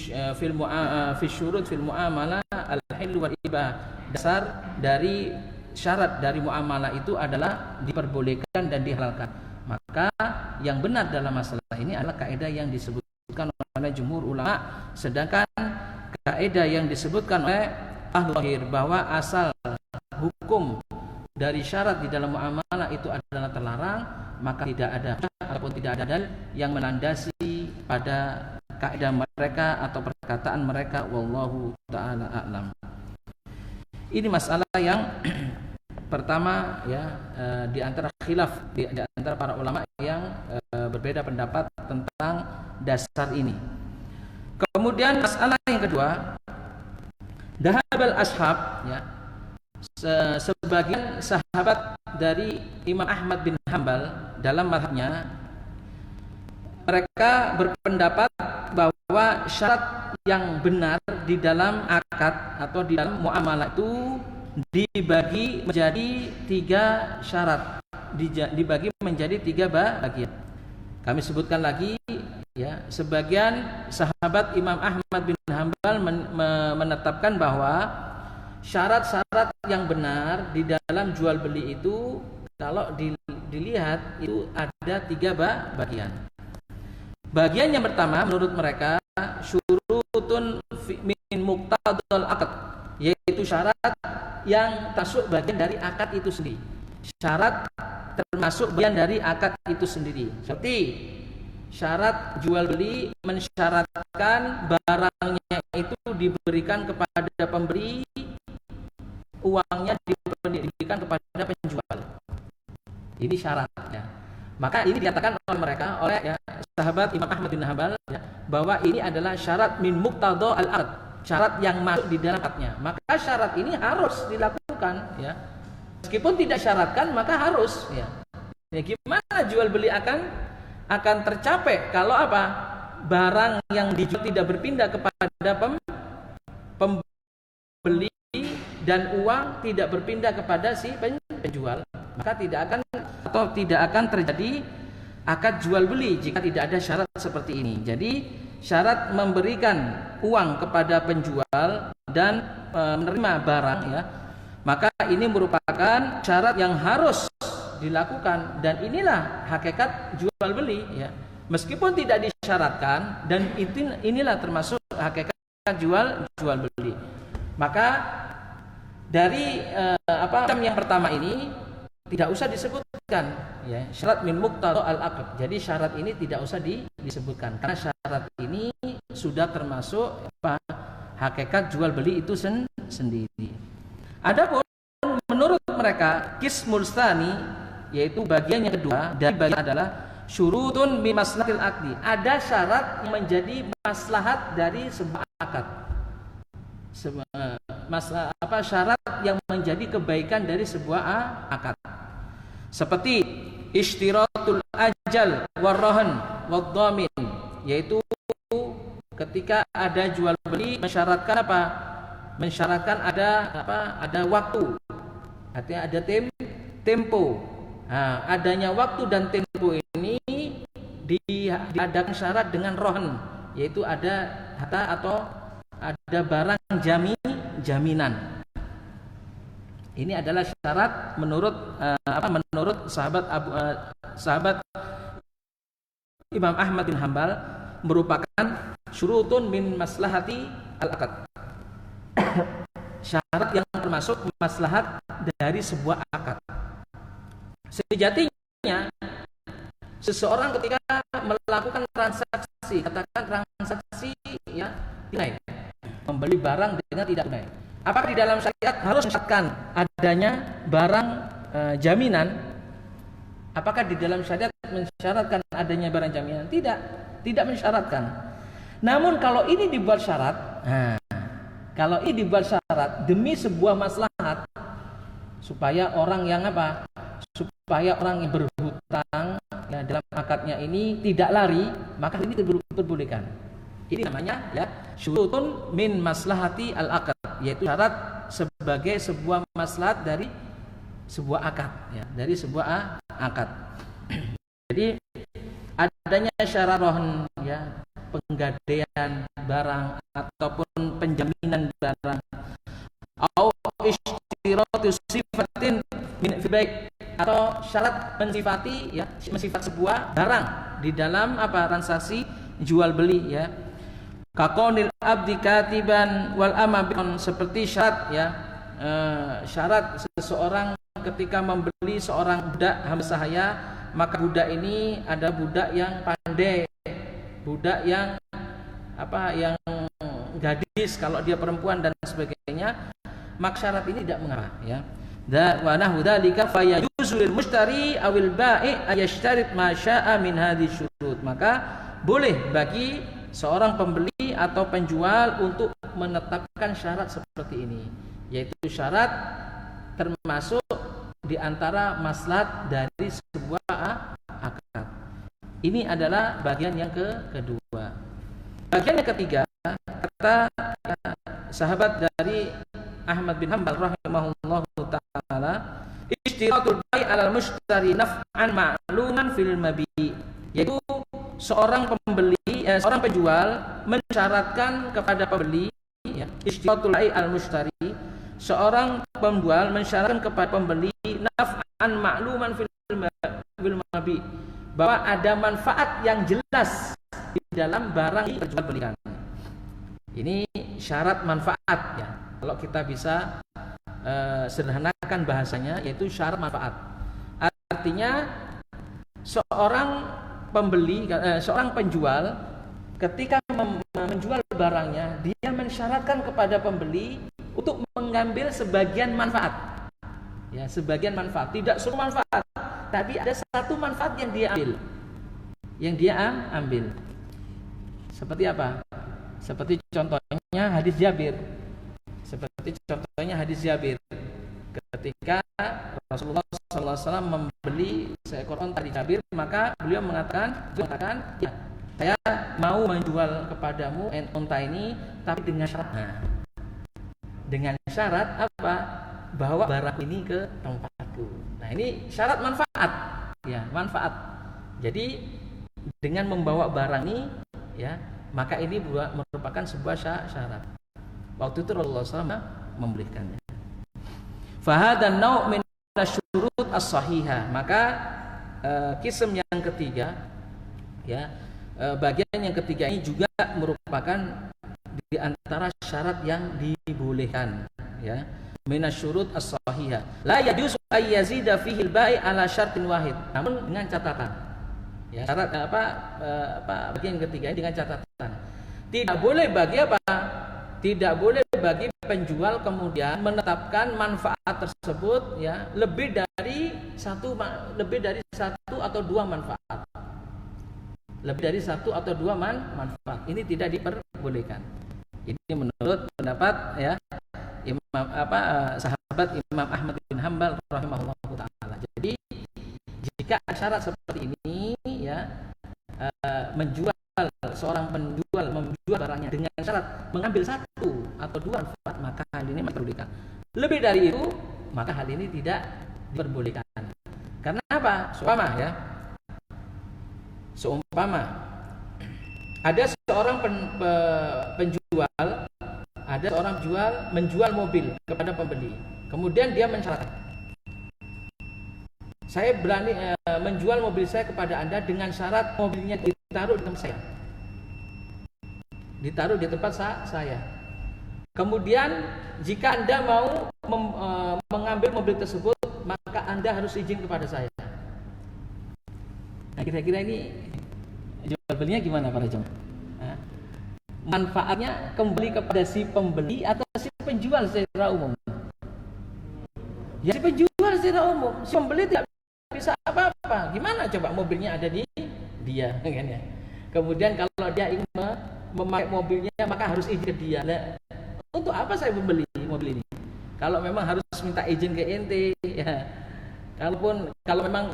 syurut fil muamalah al-hil wal ibah, dasar dari syarat dari muamalah itu adalah diperbolehkan dan dihalalkan. Maka yang benar dalam masalah ini adalah kaidah yang disebutkan oleh jumhur ulama, sedangkan kaidah yang disebutkan oleh ahlu zahir bahwa asal hukum dari syarat di dalam muamalah itu adalah terlarang, maka tidak ada ataupun tidak ada dalil yang melandasi pada kaidah mereka atau perkataan mereka. Wallahu taala a'lam. Ini masalah yang pertama ya, di antara khilaf di antara para ulama yang berbeda pendapat tentang dasar ini. Kemudian masalah yang kedua, dahabal ashab ya, sebagian sahabat dari Imam Ahmad bin Hanbal dalam mazhabnya, mereka berpendapat bahwa syarat yang benar di dalam akad atau di dalam muamalah itu dibagi menjadi 3 syarat, dibagi menjadi 3 bagian. Kami sebutkan lagi ya, sebagian sahabat Imam Ahmad bin Hanbal menetapkan bahwa syarat-syarat yang benar di dalam jual beli itu kalau dilihat itu ada 3 bagian. Bagian yang pertama menurut mereka syurutun min muqtadal aqd, yaitu syarat yang termasuk bagian dari akad itu sendiri. Syarat termasuk bagian dari akad itu sendiri. Seperti syarat jual beli mensyaratkan barangnya itu diberikan kepada pembeli, uangnya diberikan kepada penjual. Ini syaratnya. Maka ini dikatakan oleh mereka, oleh ya, sahabat Imam Ahmad bin Hanbal ya, bahwa ini adalah syarat min muqtada al-aqd, syarat yang masuk di dalam akadnya. Maka syarat ini harus dilakukan ya. Meskipun tidak syaratkan maka harus ya. Ya gimana jual beli akan tercapai kalau apa? Barang yang dijual tidak berpindah kepada pembeli dan uang tidak berpindah kepada si penjual, maka tidak akan terjadi akad jual beli jika tidak ada syarat seperti ini. Jadi syarat memberikan uang kepada penjual dan menerima barang ya, maka ini merupakan syarat yang harus dilakukan, dan inilah hakikat jual beli ya. Meskipun tidak disyaratkan, dan inilah termasuk hakikat jual beli. Maka dari yang pertama ini tidak usah disebutkan ya, syarat min muqtada al-aqd. Jadi syarat ini tidak usah disebutkan karena syarat ini sudah termasuk hakikat jual beli itu sendiri. Adapun menurut mereka qismul tsani, yaitu bagian yang kedua dari bagian adalah syurutun bi maslahatil aqdi. Ada syarat yang menjadi maslahat dari sebuah akad. Syarat yang menjadi kebaikan dari sebuah akad. Seperti ishtiratul ajal warrahan wadhamin, yaitu ketika ada jual beli mensyaratkan apa? Mensyaratkan ada waktu. Artinya ada tempo. Nah, adanya waktu dan tempo ini diadakan syarat dengan rohan, yaitu ada harta atau ada barang jaminan. Ini adalah syarat menurut sahabat Imam Ahmad bin Hanbal, merupakan syurutun min maslahati al-aqd. Syarat yang termasuk maslahat dari sebuah akad. Sejatinya seseorang ketika melakukan transaksi, katakan transaksi ya tunai, membeli barang dengan tidak tunai, apakah di dalam syariat harus mensyaratkan adanya barang jaminan? Apakah di dalam syariat mensyaratkan adanya barang jaminan? Tidak mensyaratkan. Namun kalau ini dibuat syarat, kalau ini dibuat syarat demi sebuah maslahat, supaya orang yang berhutang ya, dalam akadnya ini tidak lari, maka ini diperbolehkan. Ini namanya ya syurutun min maslahati al-aqd, yaitu syarat sebagai sebuah maslahat dari sebuah akad ya, dari sebuah akad. Jadi adanya syarat rohan ya, penggadaian barang ataupun penjaminan barang, au istiratu sifatin min baik, atau syarat mensifati ya, mensifat sebuah barang di dalam apa transaksi jual beli ya. Kaqaunil abdi katiban wal amabon, seperti syarat ya, syarat seseorang ketika membeli seorang budak hamba sahaya, maka budak ini ada budak yang pandai, budak yang yang gadis kalau dia perempuan dan sebagainya, maka syarat ini tidak mengapa ya. Wa nahu dzalika fayajuzu lil mushtari awil bai' ayashtarit ma syaa min hadhihi syurut. Maka boleh bagi seorang pembeli atau penjual untuk menetapkan syarat seperti ini, yaitu syarat termasuk di antara maslahat dari sebuah akad. Ini adalah bagian yang kedua. Bagian yang ketiga, kata sahabat dari Ahmad bin Hanbal rahimahullahu taala, ishtiratul bai' 'alal mushtari naf'an ma'luman fil mabi', yaitu seorang penjual mensyaratkan kepada pembeli ya, ishtiratul bai' 'alal mushtari, seorang penjual mensyaratkan kepada pembeli naf'an ma'luman fil mabi', bahwa ada manfaat yang jelas di dalam barang yang diperjualbelikan. Ini syarat manfaat ya. Kalau kita bisa sederhanakan bahasanya, yaitu syarat manfaat. Artinya seorang penjual ketika menjual barangnya, dia mensyaratkan kepada pembeli untuk mengambil sebagian manfaat. Ya, sebagian manfaat, tidak semua manfaat, tapi ada satu manfaat yang dia ambil. Seperti apa? Seperti contohnya hadis Jabir. Ketika Rasulullah SAW membeli seekor onta di Jabir, maka beliau mengatakan, ya, saya mau menjual kepadamu onta ini, tapi dengan syarat. Dengan syarat apa? Bawa barang ini ke tempatku. Nah, ini syarat manfaat, ya, manfaat. Jadi dengan membawa barang ini, ya, maka ini merupakan sebuah syarat. Waktu itu Rasulullah SAW membelikannya. Fahadan nau' min asyurut as-sahihah. Maka kism yang ketiga, ya, bagian yang ketiga ini juga merupakan di antara syarat yang dibolehkan, ya, min asyurut as-sahihah. La yajuzu ay yazida fihi al-bai' ala syartin wahid. Namun dengan catatan. Ya, syarat bagian ketiga ini dengan catatan. Tidak boleh bagi penjual kemudian menetapkan manfaat tersebut, ya, lebih dari satu atau dua manfaat. Manfaat. Ini tidak diperbolehkan. Ini menurut pendapat, ya, sahabat Imam Ahmad bin Hanbal rahimahullahu taala. Jadi jika syarat seperti ini, ya, seorang penjual menjual barangnya dengan syarat mengambil satu atau dua manfaat, maka hal ini diperbolehkan. Lebih dari itu, maka hal ini tidak diperbolehkan. Karena apa? Seumpama ada seorang penjual menjual mobil kepada pembeli. Kemudian dia mensyaratkan, saya berani menjual mobil saya kepada Anda dengan syarat mobilnya ditaruh di tempat saya. Kemudian jika Anda mau mengambil mobil tersebut, maka Anda harus izin kepada saya. Nah, kira-kira ini jual belinya gimana para jemaah? Manfaatnya kembali kepada si pembeli atau si penjual secara umum? Ya, si penjual secara umum. Si pembeli tidak bisa apa-apa. Gimana coba mobilnya ada di dia, kan ya? Kemudian kalau dia ingin memakai mobilnya, maka harus izin ke dia. Nah, untuk apa saya membeli mobil ini? Kalau memang harus minta izin ke ente, ya. Kalau memang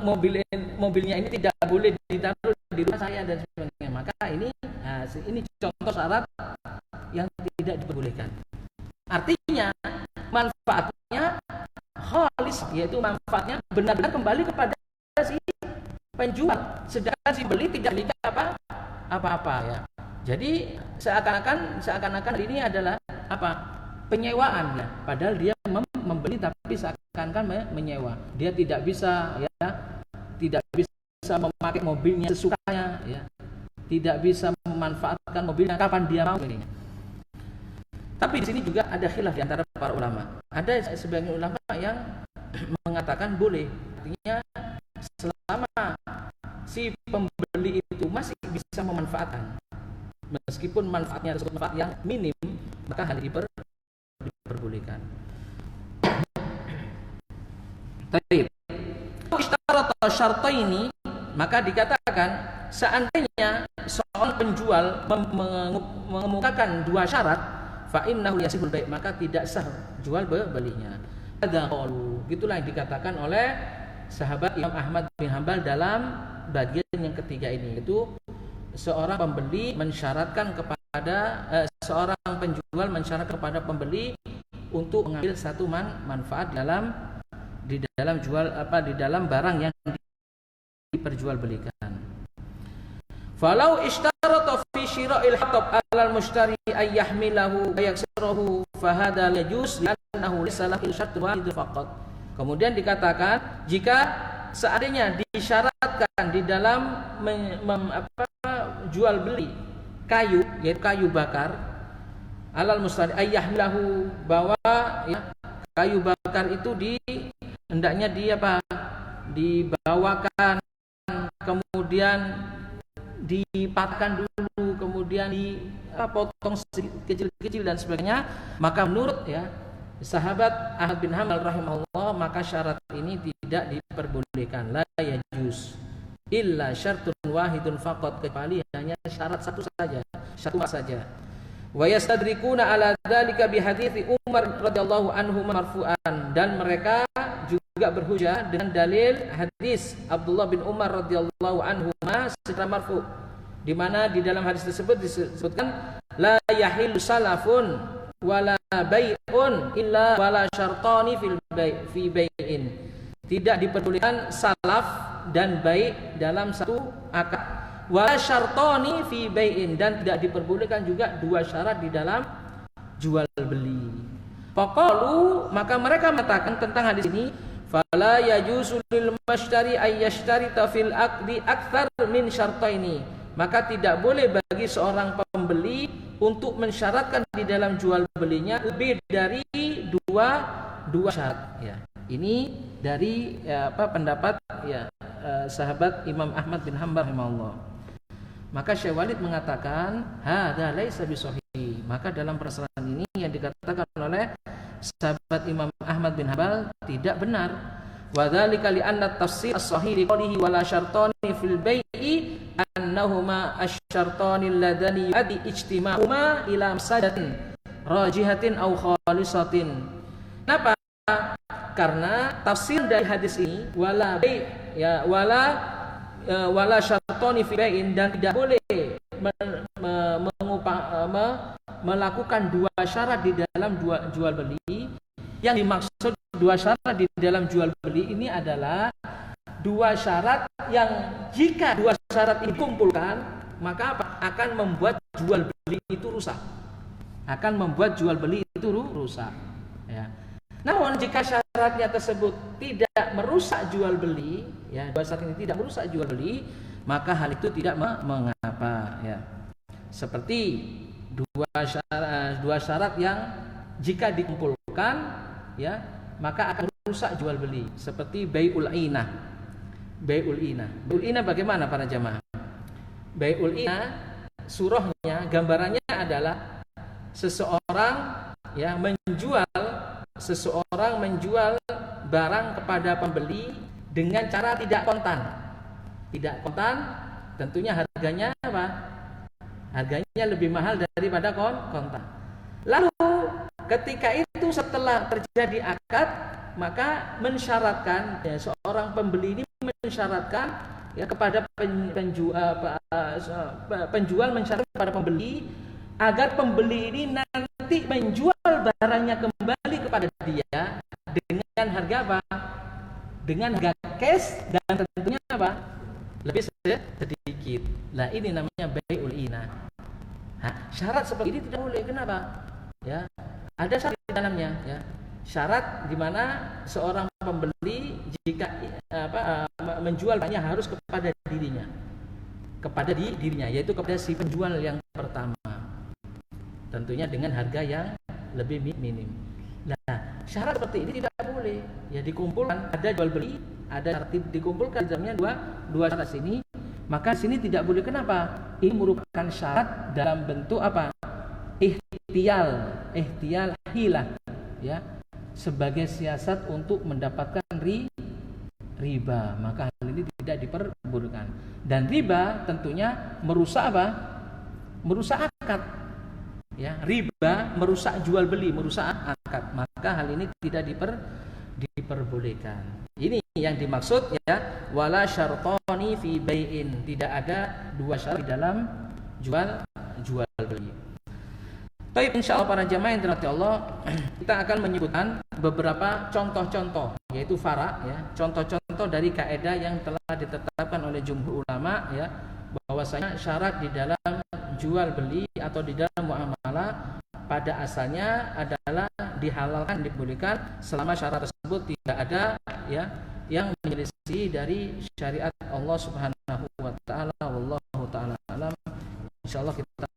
mobilnya ini tidak boleh ditaruh di rumah saya dan sebagainya, maka ini contoh syarat yang tidak diperbolehkan. Artinya manfaatnya khalis, yaitu manfaatnya benar-benar kembali kepada si penjual, sedangkan si beli tidak memiliki apa-apa, ya. Jadi seakan-akan ini adalah penyewaan, ya. Padahal dia membeli, tapi seakan kan menyewa. Dia tidak bisa tidak bisa memakai mobilnya sesukanya ya. Tidak bisa memanfaatkan mobilnya kapan dia mau ini. Tapi di sini juga ada khilaf di antara para ulama. Ada sebagian ulama yang mengatakan boleh. Artinya selama si pembeli itu masih bisa memanfaatkan, meskipun manfaatnya tersebut manfaat yang minim, maka hal diperbolehkan. Baik. Isyarat syartaini, maka dikatakan seandainya seorang penjual mengemukakan dua syarat, fa innahu yasihul bai', maka tidak sah jual belinya. Ada qaulu, gitulah yang dikatakan oleh sahabat Imam Ahmad bin Hanbal dalam bagian yang ketiga ini, yaitu seorang pembeli mensyaratkan kepada seorang penjual mensyaratkan kepada pembeli untuk mengambil satu manfaat di dalam barang yang diperjualbelikan. Falau ishtarata fi syira'il hatab 'alal mushtari ay yahmilahu wa yaksirahu fa hadha la yajuz li'annahu laysa lahu syartun wahid faqat. Kemudian dikatakan jika seandainya disyaratkan di dalam jual beli kayu, yaitu kayu bakar, 'alal mushtari ay yahmilahu, bahwa kayu bakar itu hendaknya dibawakan, kemudian dipatahkan dulu, kemudian dipotong kecil-kecil dan sebagainya, maka menurut sahabat Ahmad bin Hanbal rahimahullah, maka syarat ini tidak diperbolehkan, la yajuz illa syartun wahidun faqat, kecuali hanya syarat satu saja. Wa yastadrikuna ala dzalika bi hadithi Umar radhiyallahu anhu marfu'an, dan mereka juga berhujjah dengan dalil hadis Abdullah bin Umar radhiyallahu anhu secara marfu', di mana di dalam hadis tersebut disebutkan la yahillu salafun wala bai'un illa wala syartani fi bai'in, tidak diperbolehkan salaf dan bai' dalam satu akad, wala syartani fi bai'in, dan tidak diperbolehkan juga dua syarat di dalam jual beli. Faqalu, maka mereka mengatakan tentang hadis ini, fala yajuzu lil mushtari ay yashtarita fil aqdi akthar min syartaini, maka tidak boleh bagi seorang pembeli untuk mensyaratkan di dalam jual belinya lebih dari dua syarat ya. Ini dari pendapat sahabat Imam Ahmad bin Hanbal rahimahullah. Maka Syekh Walid mengatakan hadza laisa bisahih, maka dalam permasalahan ini yang dikatakan oleh sahabat Imam Ahmad bin Hanbal tidak benar. Wa dzalika li anna tafsir as-sahih li qawlihi wala syartani fil bai'i annahuma asy-syartani alladhani yadi ijtima'uhuma ila masadatin rajihatin aw khalisatin. Kenapa? Karena tafsir dari hadis ini wala bai' wala syartani fil bai'in, dan tidak boleh melakukan dua syarat di dalam jual beli. Yang dimaksud dua syarat di dalam jual beli ini adalah dua syarat yang jika dua syarat ini dikumpulkan, maka akan membuat jual beli itu rusak. Ya. Namun jika syaratnya tersebut tidak merusak jual beli, dua syarat ini tidak merusak jual beli, maka hal itu tidak mengapa ya. Seperti dua syarat yang jika dikumpulkan maka akan rusak jual beli, seperti bai'ul inah. Bai'ul inah bagaimana para jamaah? Bai'ul inah surahnya, gambarannya adalah seseorang menjual barang kepada pembeli dengan cara tidak kontan. Tidak kontan, tentunya harganya apa? Harganya lebih mahal daripada kontan. Lalu ketika itu setelah terjadi akad, maka mensyaratkan seorang pembeli ini mensyaratkan kepada penjual mensyaratkan kepada pembeli agar pembeli ini nanti menjual barangnya kembali kepada dia dengan harga apa? Dengan harga cash, dan tentunya apa? Lebih sedikit. Nah, ini namanya bai'ul inah. Syarat seperti ini tidak boleh. Kenapa? Ada syarat di dalamnya Syarat di mana seorang pembeli jika menjual barangnya harus kepada dirinya. Kepada dirinya, yaitu kepada si penjual yang pertama. Tentunya dengan harga yang lebih minim. Nah, syarat seperti ini tidak boleh. Ya dikumpulkan, ada jual beli, ada dikumpulkan di dalamnya dua syarat sini. Maka sini tidak boleh. Kenapa? Ini merupakan syarat dalam bentuk apa? Ihtiyal hilah, ya, sebagai siasat untuk mendapatkan riba. Maka hal ini tidak diperbolehkan. Dan riba tentunya merusak apa? Merusak akad. Ya, riba merusak jual beli, merusak akad. Maka hal ini tidak diperbolehkan. Ini yang dimaksud, ya, wala syartani fi bai'in. Tidak ada dua syarat di dalam jual beli. Baik, insyaallah para jamaah yang dirahmati Allah, kita akan menyebutkan beberapa contoh-contoh, yaitu fara, ya, contoh-contoh dari kaidah yang telah ditetapkan oleh jumhur ulama, ya, bahwasanya syarat di dalam jual beli atau di dalam muamalah pada asalnya adalah dihalalkan, dibolehkan selama syarat tersebut tidak ada, ya, yang menyelisih dari syariat Allah Subhanahu wa taala. Wallahu taala alam. Insyaallah kita